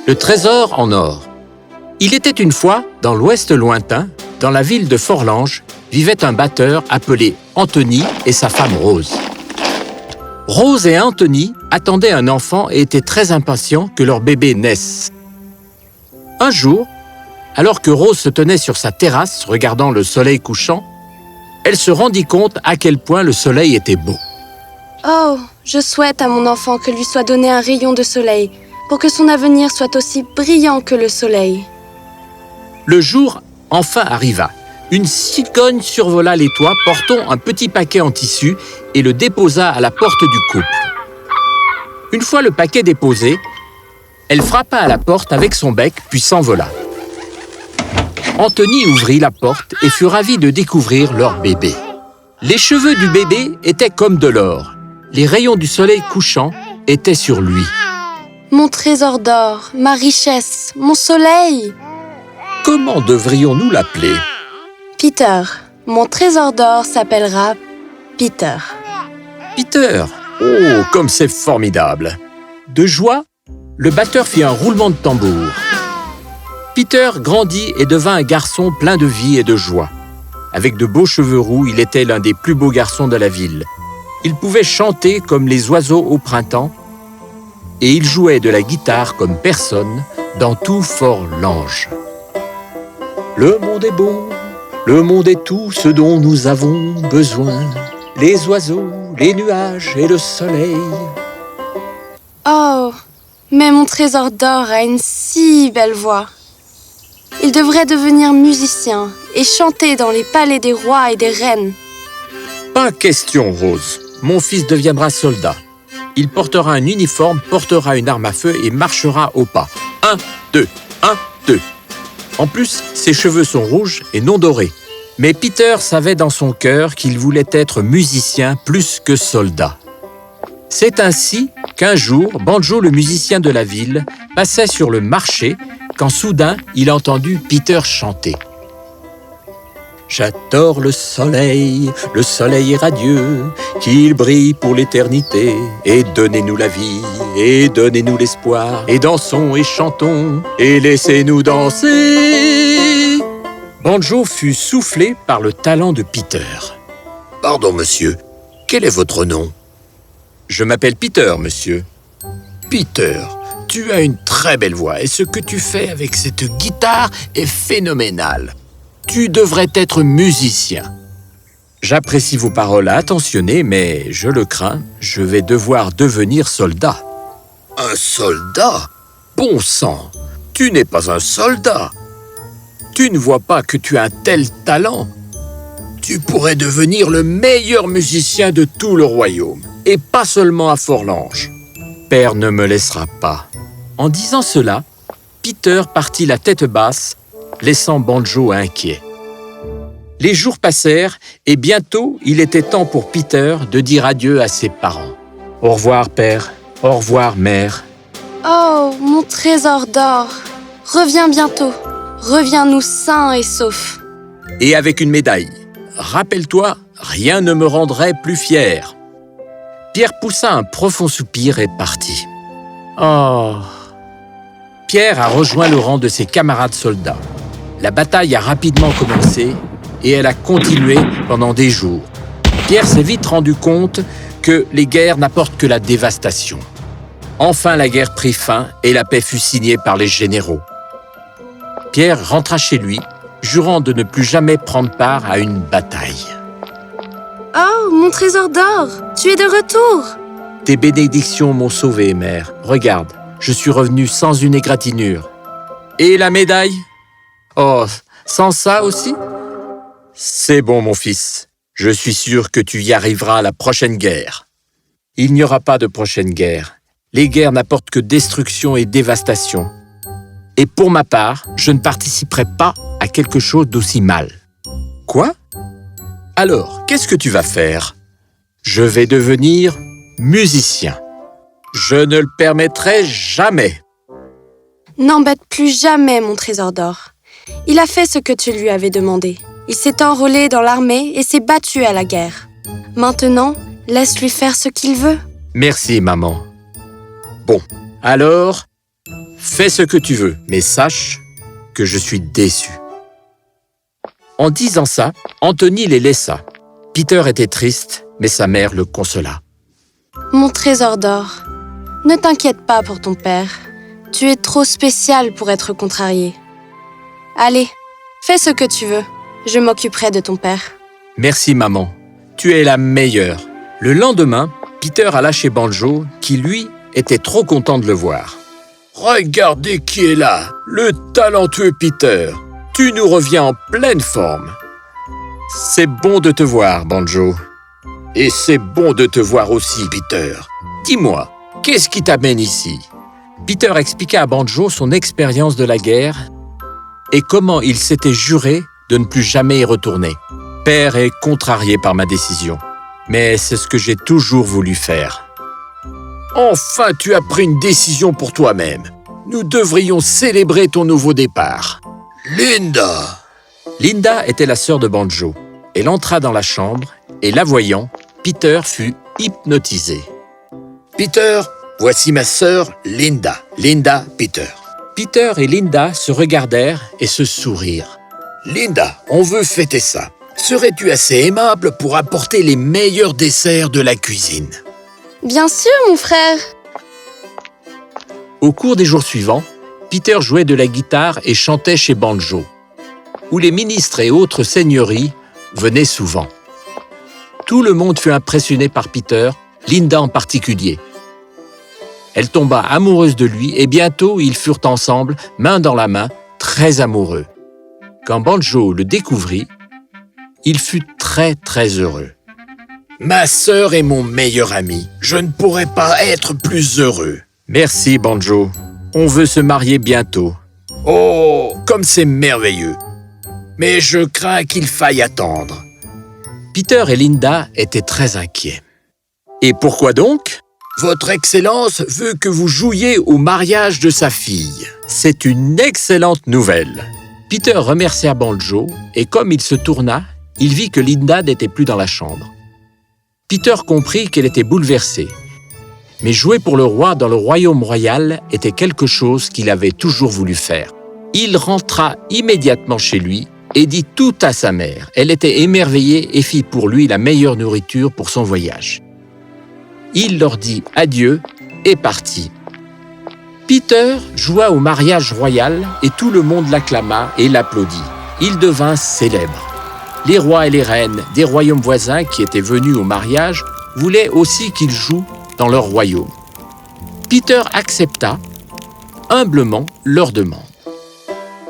Le trésor en or. Il était une fois, dans l'ouest lointain, dans la ville de Forlange, vivait un batteur appelé Anthony et sa femme Rose. Rose et Anthony attendaient un enfant et étaient très impatients que leur bébé naisse. Un jour, alors que Rose se tenait sur sa terrasse regardant le soleil couchant, elle se rendit compte à quel point le soleil était beau. Oh, je souhaite à mon enfant que lui soit donné un rayon de soleil pour que son avenir soit aussi brillant que le soleil. Le jour enfin arriva. Une cigogne survola les toits portant un petit paquet en tissu et le déposa à la porte du couple. Une fois le paquet déposé, elle frappa à la porte avec son bec puis s'envola. Anthony ouvrit la porte et fut ravi de découvrir leur bébé. Les cheveux du bébé étaient comme de l'or. Les rayons du soleil couchant étaient sur lui. Mon trésor d'or, ma richesse, mon soleil. Comment devrions-nous l'appeler? Peter, mon trésor d'or s'appellera Peter. Peter! Oh, comme c'est formidable! De joie, le batteur fit un roulement de tambour. Peter grandit et devint un garçon plein de vie et de joie. Avec de beaux cheveux roux, il était l'un des plus beaux garçons de la ville. Il pouvait chanter comme les oiseaux au printemps et il jouait de la guitare comme personne dans tout Forlange. Le monde est beau, le monde est tout ce dont nous avons besoin. Les oiseaux, les nuages et le soleil. Oh, mais mon trésor d'or a une si belle voix. Il devrait devenir musicien et chanter dans les palais des rois et des reines. Pas question, Rose. Mon fils deviendra soldat. Il portera un uniforme, portera une arme à feu et marchera au pas. 1, 2, 1, 2. En plus, ses cheveux sont rouges et non dorés. Mais Peter savait dans son cœur qu'il voulait être musicien plus que soldat. C'est ainsi qu'un jour, Banjo, le musicien de la ville, passait sur le marché quand soudain, il entendit Peter chanter. J'adore le soleil est radieux, qu'il brille pour l'éternité, et donnez-nous la vie, et donnez-nous l'espoir, et dansons et chantons, et laissez-nous danser. Banjo fut soufflé par le talent de Peter. Pardon, monsieur, quel est votre nom? Je m'appelle Peter, monsieur. Peter, tu as une très belle voix, et ce que tu fais avec cette guitare est phénoménal. Tu devrais être musicien. J'apprécie vos paroles attentionnées, mais je le crains, je vais devoir devenir soldat. Un soldat? Bon sang, tu n'es pas un soldat. Tu ne vois pas que tu as un tel talent. Tu pourrais devenir le meilleur musicien de tout le royaume, et pas seulement à Forlange. Père ne me laissera pas. En disant cela, Peter partit la tête basse, laissant Banjo inquiet. Les jours passèrent et bientôt, il était temps pour Peter de dire adieu à ses parents. Au revoir, père. Au revoir, mère. Oh, mon trésor d'or, reviens bientôt. Reviens-nous sains et saufs. Et avec une médaille. Rappelle-toi, rien ne me rendrait plus fier. Pierre poussa un profond soupir et partit. Oh! Pierre a rejoint le rang de ses camarades soldats. La bataille a rapidement commencé et elle a continué pendant des jours. Pierre s'est vite rendu compte que les guerres n'apportent que la dévastation. Enfin, la guerre prit fin et la paix fut signée par les généraux. Pierre rentra chez lui, jurant de ne plus jamais prendre part à une bataille. Oh, mon trésor d'or, tu es de retour. Tes bénédictions m'ont sauvé, mère. Regarde, je suis revenu sans une égratignure. Et la médaille? Oh, sans ça aussi? C'est bon, mon fils. Je suis sûr que tu y arriveras à la prochaine guerre. Il n'y aura pas de prochaine guerre. Les guerres n'apportent que destruction et dévastation. Et pour ma part, je ne participerai pas à quelque chose d'aussi mal. Quoi? Alors, qu'est-ce que tu vas faire? Je vais devenir musicien. Je ne le permettrai jamais. N'embête plus jamais mon trésor d'or. Il a fait ce que tu lui avais demandé. Il s'est enrôlé dans l'armée et s'est battu à la guerre. Maintenant, laisse-lui faire ce qu'il veut. Merci, maman. Bon, alors, fais ce que tu veux, mais sache que je suis déçu. » En disant ça, Anthony les laissa. Peter était triste, mais sa mère le consola. « Mon trésor d'or, ne t'inquiète pas pour ton père. Tu es trop spécial pour être contrarié. Allez, fais ce que tu veux. Je m'occuperai de ton père. » « Merci, maman. Tu es la meilleure. » Le lendemain, Peter alla chez Banjo, qui, lui, était trop content de le voir. « Regardez qui est là, le talentueux Peter. Tu nous reviens en pleine forme. »« C'est bon de te voir, Banjo. Et c'est bon de te voir aussi, Peter. Dis-moi, qu'est-ce qui t'amène ici ?» Peter expliqua à Banjo son expérience de la guerre et comment il s'était juré de ne plus jamais y retourner. « Père est contrarié par ma décision, mais c'est ce que j'ai toujours voulu faire. »« Enfin, tu as pris une décision pour toi-même. Nous devrions célébrer ton nouveau départ. »« Linda !» Linda était la sœur de Banjo. Elle entra dans la chambre et, la voyant, Peter fut hypnotisé. « Peter, voici ma sœur Linda. Linda, Peter. » Peter et Linda se regardèrent et se sourirent. « Linda, on veut fêter ça. Serais-tu assez aimable pour apporter les meilleurs desserts de la cuisine ?» ?»« Bien sûr, mon frère. » Au cours des jours suivants, Peter jouait de la guitare et chantait chez Banjo, où les ministres et autres seigneuries venaient souvent. Tout le monde fut impressionné par Peter, Linda en particulier. Elle tomba amoureuse de lui et bientôt ils furent ensemble, main dans la main, très amoureux. Quand Banjo le découvrit, il fut très heureux. « Ma sœur est mon meilleur ami. Je ne pourrais pas être plus heureux. »« Merci, Banjo. On veut se marier bientôt. »« Oh, comme c'est merveilleux. Mais je crains qu'il faille attendre. » Peter et Linda étaient très inquiets. « Et pourquoi donc ? » « Votre Excellence veut que vous jouiez au mariage de sa fille. C'est une excellente nouvelle. » Peter remercia Banjo et comme il se tourna, il vit que Linda n'était plus dans la chambre. Peter comprit qu'elle était bouleversée. Mais jouer pour le roi dans le royaume royal était quelque chose qu'il avait toujours voulu faire. Il rentra immédiatement chez lui et dit tout à sa mère. Elle était émerveillée et fit pour lui la meilleure nourriture pour son voyage. Il leur dit adieu et partit. Peter joua au mariage royal et tout le monde l'acclama et l'applaudit. Il devint célèbre. Les rois et les reines des royaumes voisins qui étaient venus au mariage voulaient aussi qu'il joue dans leur royaume. Peter accepta humblement leur demande.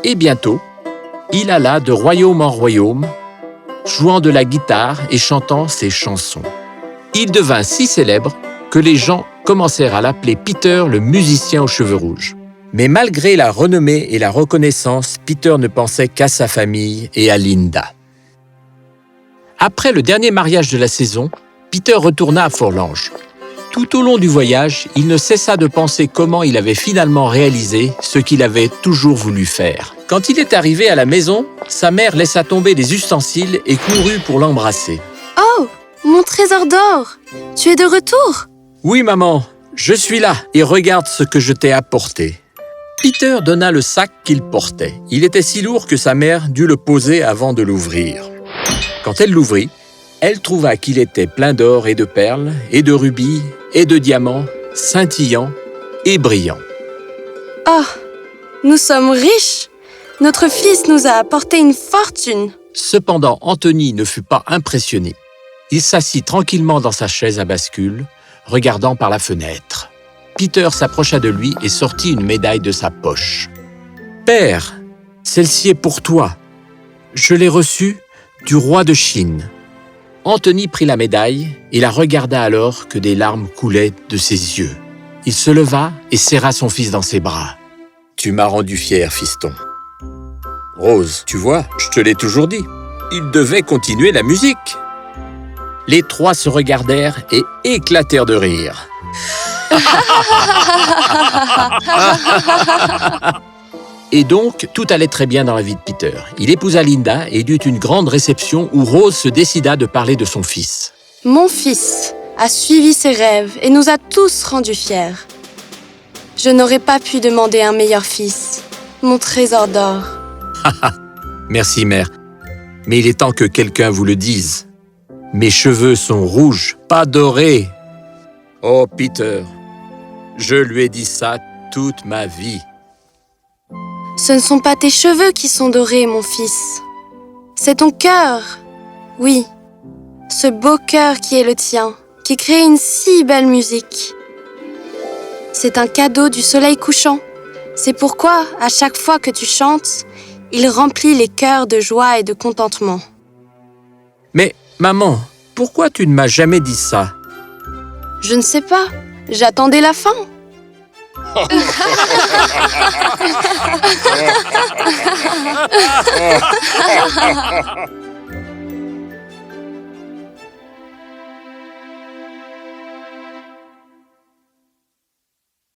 Et bientôt, il alla de royaume en royaume, jouant de la guitare et chantant ses chansons. Il devint si célèbre que les gens commencèrent à l'appeler Peter le musicien aux cheveux rouges. Mais malgré la renommée et la reconnaissance, Peter ne pensait qu'à sa famille et à Linda. Après le dernier mariage de la saison, Peter retourna à Forlange. Tout au long du voyage, il ne cessa de penser comment il avait finalement réalisé ce qu'il avait toujours voulu faire. Quand il est arrivé à la maison, sa mère laissa tomber des ustensiles et courut pour l'embrasser. « Oh, mon trésor d'or! Tu es de retour ?» « Oui, maman, je suis là et regarde ce que je t'ai apporté. » Peter donna le sac qu'il portait. Il était si lourd que sa mère dut le poser avant de l'ouvrir. Quand elle l'ouvrit, elle trouva qu'il était plein d'or et de perles, et de rubis, et de diamants, scintillants et brillants. « Oh, nous sommes riches! Notre fils nous a apporté une fortune !» Cependant, Anthony ne fut pas impressionné. Il s'assit tranquillement dans sa chaise à bascule, regardant par la fenêtre. Peter s'approcha de lui et sortit une médaille de sa poche. « Père, celle-ci est pour toi. Je l'ai reçue du roi de Chine. » Anthony prit la médaille et la regarda alors que des larmes coulaient de ses yeux. Il se leva et serra son fils dans ses bras. « Tu m'as rendu fier, fiston. Rose, tu vois, je te l'ai toujours dit. Il devait continuer la musique. » Les trois se regardèrent et éclatèrent de rire. Et donc, tout allait très bien dans la vie de Peter. Il épousa Linda et eut une grande réception où Rose se décida de parler de son fils. « Mon fils a suivi ses rêves et nous a tous rendus fiers. Je n'aurais pas pu demander un meilleur fils. Mon trésor d'or. Merci, mère. Mais il est temps que quelqu'un vous le dise. Mes cheveux sont rouges, pas dorés. Oh, Peter, je lui ai dit ça toute ma vie. Ce ne sont pas tes cheveux qui sont dorés, mon fils. C'est ton cœur. Oui, ce beau cœur qui est le tien, qui crée une si belle musique. C'est un cadeau du soleil couchant. C'est pourquoi, à chaque fois que tu chantes, il remplit les cœurs de joie et de contentement. Mais, maman, pourquoi tu ne m'as jamais dit ça? Je ne sais pas. J'attendais la fin.